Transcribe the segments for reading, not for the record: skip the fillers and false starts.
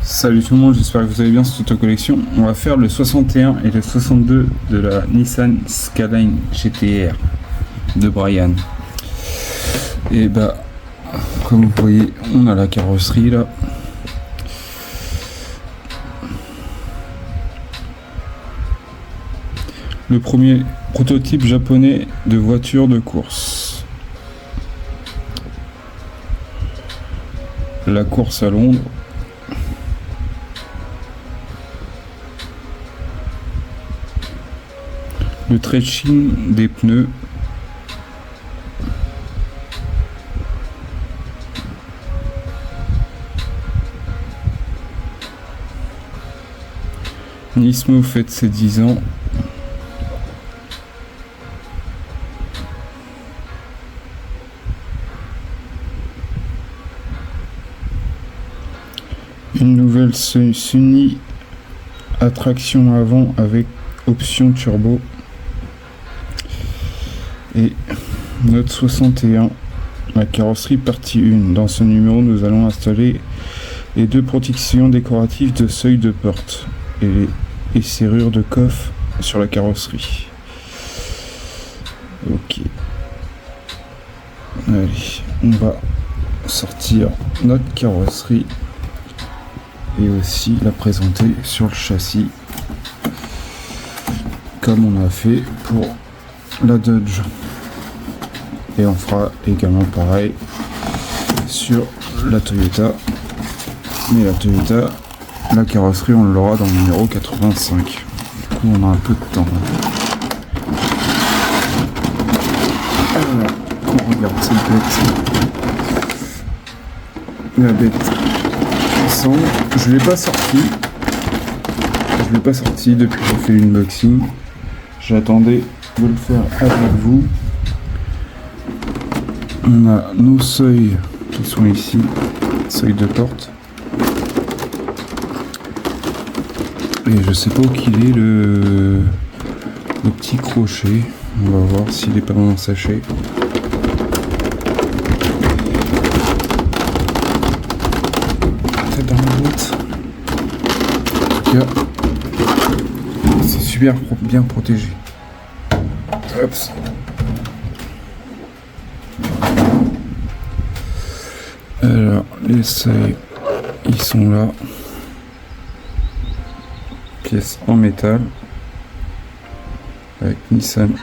Salut tout le monde, j'espère que vous allez bien cette auto-collection. On va faire le 61 et le 62 de la Nissan Skyline GT-R de Brian. Et bah, comme vous voyez, on a la carrosserie là. Le premier prototype japonais de voiture de course. La course à Londres. Le stretching des pneus. Nismo fête ses 10 ans. Une nouvelle Sunny attraction avant avec option turbo. Et note 61, la carrosserie partie 1. Dans ce numéro, nous allons installer les deux protections décoratives de seuil de porte et serrures de coffre sur la carrosserie. Ok. Allez, on va sortir notre carrosserie et aussi la présenter sur le châssis comme on a fait pour la Dodge. Et on fera également pareil sur la Toyota. Mais la Toyota, la carrosserie, on l'aura dans le numéro 85. Du coup, on a un peu de temps. Alors, on regarde cette bête. La bête ensemble. Je ne l'ai pas sorti depuis que j'ai fait l'unboxing. J'attendais de le faire avec vous. On a nos seuils qui sont ici, seuil de porte. Et je sais pas où qu'il est le petit crochet. On va voir s'il est pas dans un sachet. Peut-être dans la boîte. En tout cas, c'est super bien protégé. Hop. Alors, les seuils, ils sont là. Pièce en métal. Avec Nissan,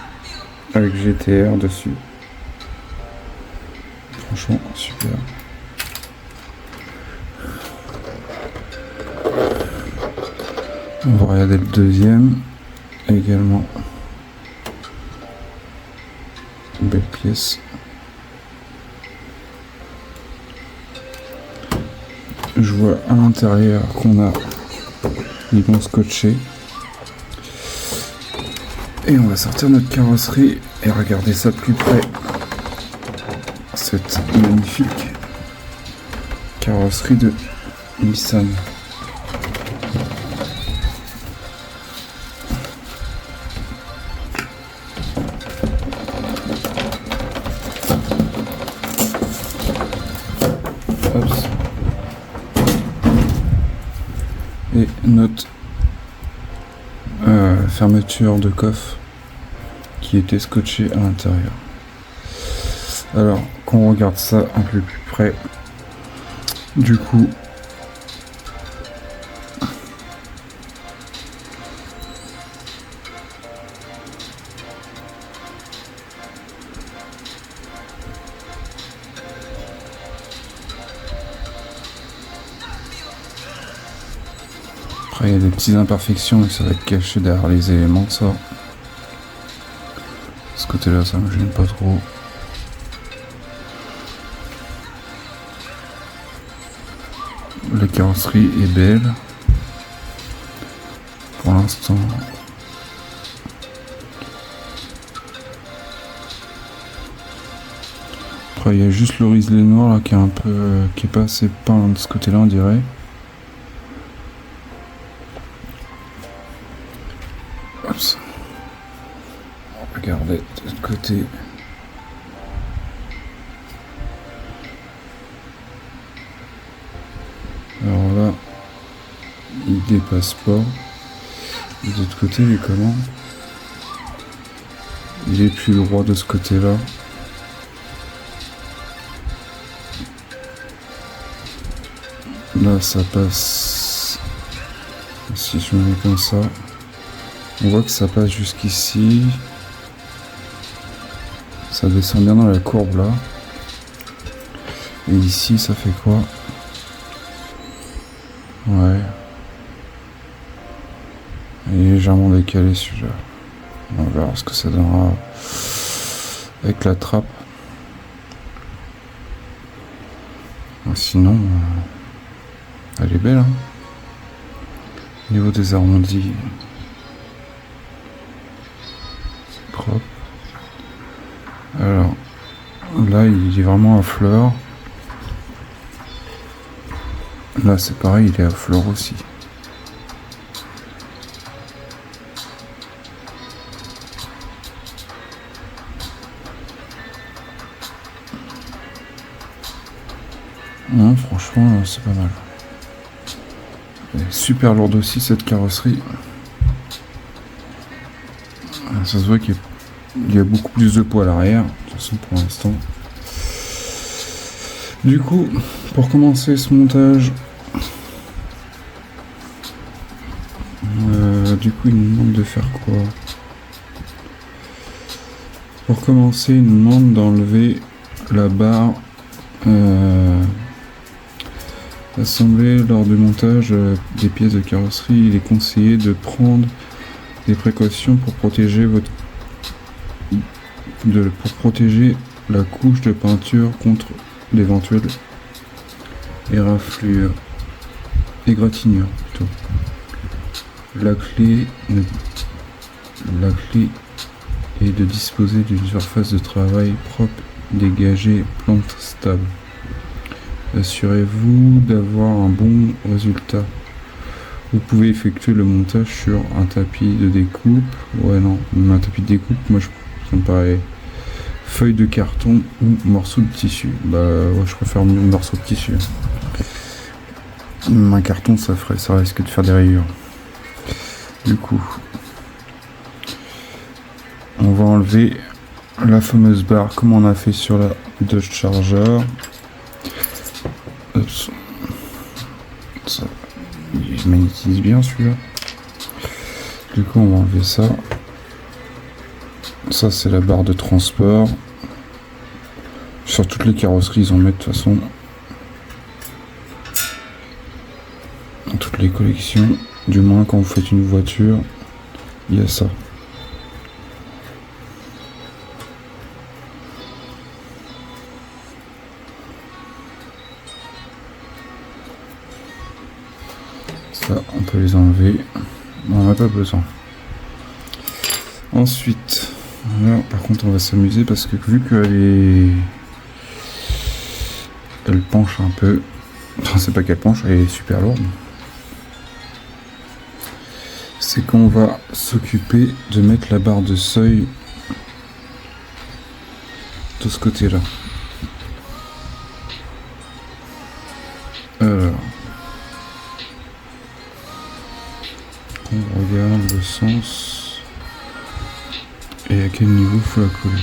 avec GT-R dessus. Franchement, super. On va regarder le deuxième. Également. Une belle pièce. Je vois à l'intérieur qu'on a les bons scotchés. Et on va sortir notre carrosserie et regarder ça de plus près. Cette magnifique carrosserie de Nissan. Hop. Et notre fermeture de coffre qui était scotchée à l'intérieur. Alors qu'on regarde ça un peu plus près, du coup il y a des petites imperfections, mais ça va être caché derrière les éléments, ça. De ce côté-là, ça me gêne pas trop. La carrosserie est belle. Pour l'instant. Après, il y a juste le riselet noir là qui est un peu, qui est pas assez peint de ce côté-là, on dirait. Regardez de l'autre côté. Alors là, des passeports. De l'autre côté, mais comment? Il est plus droit de ce côté-là. Là, ça passe. Si je me mets comme ça, on voit que ça passe jusqu'ici. Ça descend bien dans la courbe là. Et ici, ça fait quoi? Ouais. Il est légèrement décalé celui-là. On verra ce que ça donnera avec la trappe. Sinon, elle est belle. Hein, au niveau des arrondis, c'est propre. Alors, là, il est vraiment à fleur. Là, c'est pareil, il est à fleur aussi. Non, franchement, c'est pas mal. Elle est super lourde aussi, cette carrosserie. Ça se voit qu'il y a beaucoup plus de poids à l'arrière, de toute façon pour l'instant. Du coup, pour commencer ce montage, du coup il nous demande de faire quoi? Pour commencer, il nous demande d'enlever la barre assemblée lors du montage des pièces de carrosserie. Il est conseillé de prendre des précautions pour protéger pour protéger la couche de peinture contre d'éventuelles éraflures, égratignures plutôt. La clé est de disposer d'une surface de travail propre, dégagée, plante stable. Assurez-vous d'avoir un bon résultat. Vous pouvez effectuer le montage sur un tapis de découpe. Ouais, non, un tapis de découpe, moi ça me paraît feuille de carton ou morceau de tissu. Bah ouais, je préfère mieux morceau de tissu. Un carton, ça risque de faire des rayures. Du coup, on va enlever la fameuse barre comme on a fait sur la Dodge Charger. Ça, il magnétise bien celui-là. Du coup, on va enlever ça. Ça, c'est la barre de transport. Sur toutes les carrosseries, ils en mettent de toute façon. Dans toutes les collections. Du moins, quand vous faites une voiture, il y a ça. Ça, on peut les enlever. On n'a pas besoin. Ensuite, là, par contre, on va s'amuser parce que vu elle penche un peu. Enfin, c'est pas qu'elle penche, elle est super lourde. C'est qu'on va s'occuper de mettre la barre de seuil de ce côté-là. Alors, on regarde le sens et à quel niveau il faut la coller. De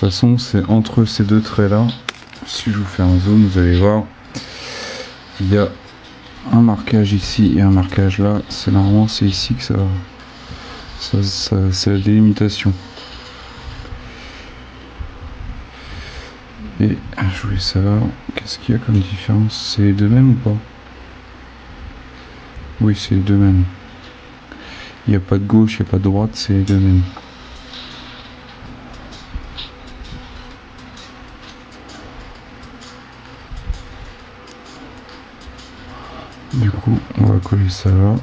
toute façon, c'est entre ces deux traits-là. Si je vous fais un zoom, vous allez voir, il y a un marquage ici et un marquage là. C'est normalement c'est ici que c'est la délimitation. Et je voulais savoir qu'est-ce qu'il y a comme différence. C'est les deux mêmes ou pas? Oui, c'est les deux mêmes. Il n'y a pas de gauche, il n'y a pas de droite, c'est les deux mêmes. Du coup, on va coller ça là.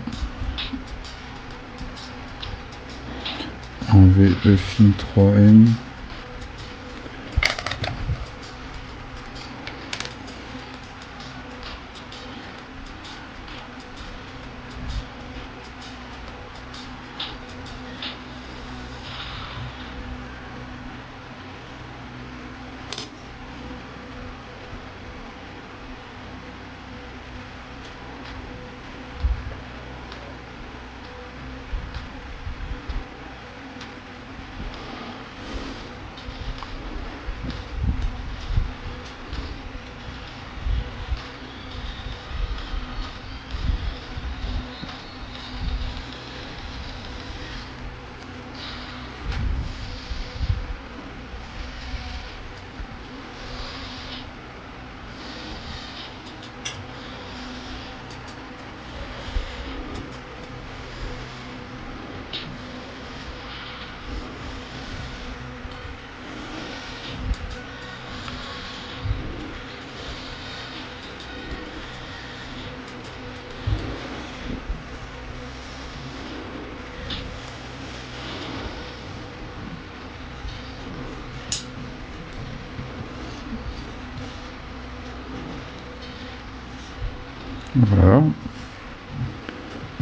Enlever le fil 3M. Voilà.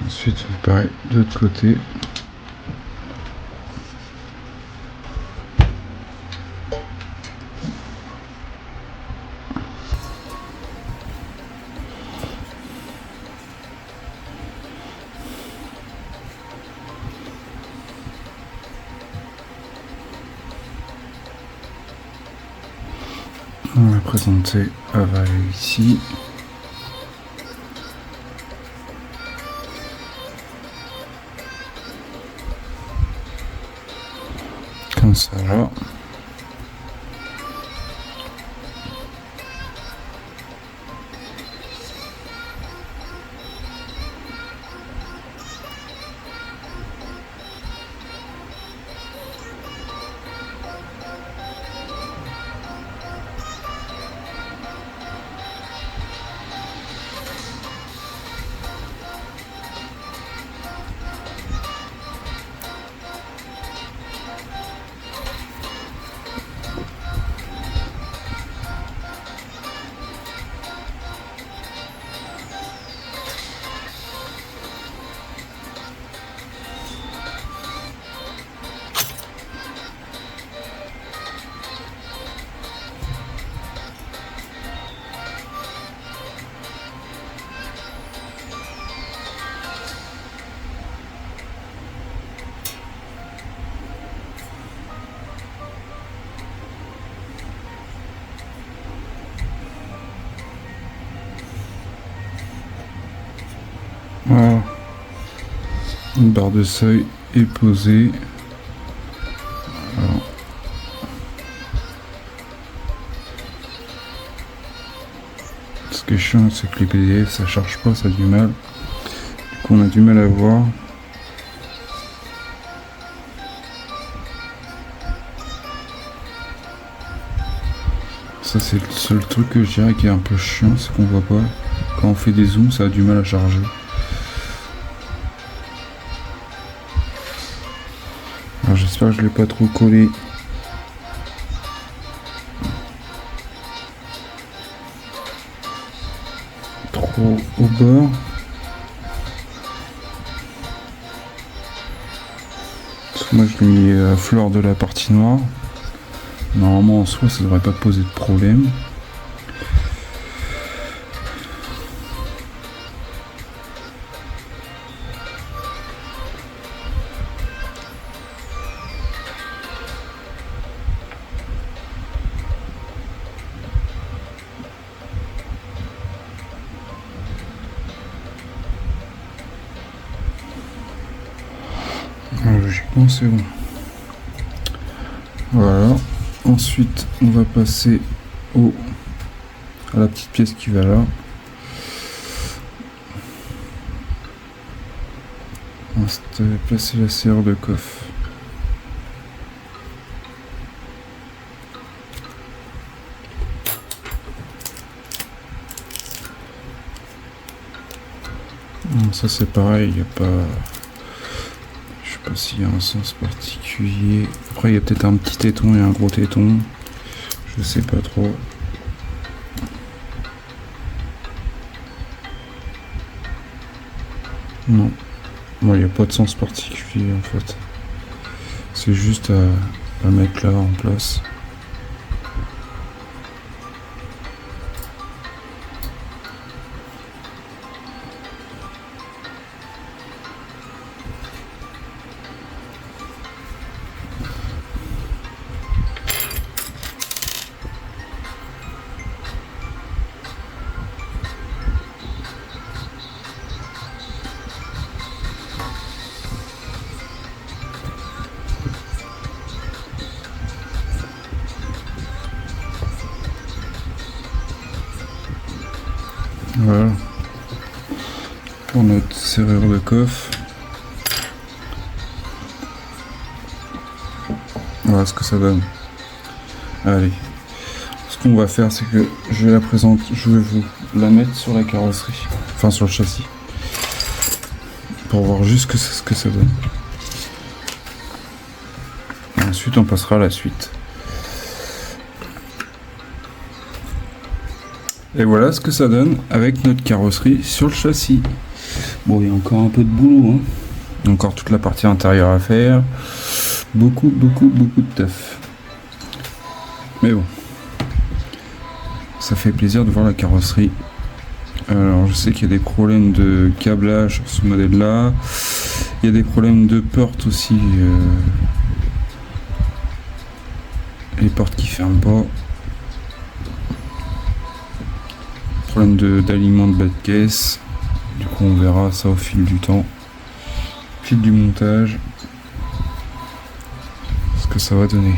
Ensuite, pareil, de l'autre côté. On va présenter aval ici. Comme ça là. Voilà. Une barre de seuil est posée. Alors. Ce qui est chiant, c'est que les PDF ça charge pas, ça a du mal. Du coup, on a du mal à voir. Ça, c'est le seul truc que je dirais qui est un peu chiant, c'est qu'on voit pas. Quand on fait des zooms, ça a du mal à charger. Alors j'espère que je l'ai pas trop collé. Trop au bord. Parce que moi je l'ai mis à fleur de la partie noire. Normalement en soi ça devrait pas poser de problème. Logiquement c'est bon. Voilà. Ensuite on va passer à la petite pièce qui va là. On va placer la serrure de coffre. Ça c'est pareil, il n'y a pas... Je sais pas s'il y a un sens particulier. Après il y a peut-être un petit téton et un gros téton. Je sais pas trop. Non. Bon, il n'y a pas de sens particulier en fait. C'est juste à mettre là en place. Voilà. Pour notre serrure de coffre. Voilà ce que ça donne. Allez. Ce qu'on va faire, c'est que je vais vous la mettre sur la carrosserie. Enfin sur le châssis. Pour voir juste ce que ça donne. Et ensuite on passera à la suite. Et voilà ce que ça donne avec notre carrosserie sur le châssis. Bon, il y a encore un peu de boulot, hein. Encore toute la partie intérieure à faire. Beaucoup de taf. Mais bon, ça fait plaisir de voir la carrosserie. Alors je sais qu'il y a des problèmes de câblage sur ce modèle là. Il y a des problèmes de portes aussi. Les portes qui ferment pas. Problème d'alignement de bas de caisse. Du coup on verra ça au fil du temps. Au fil du montage. Ce que ça va donner.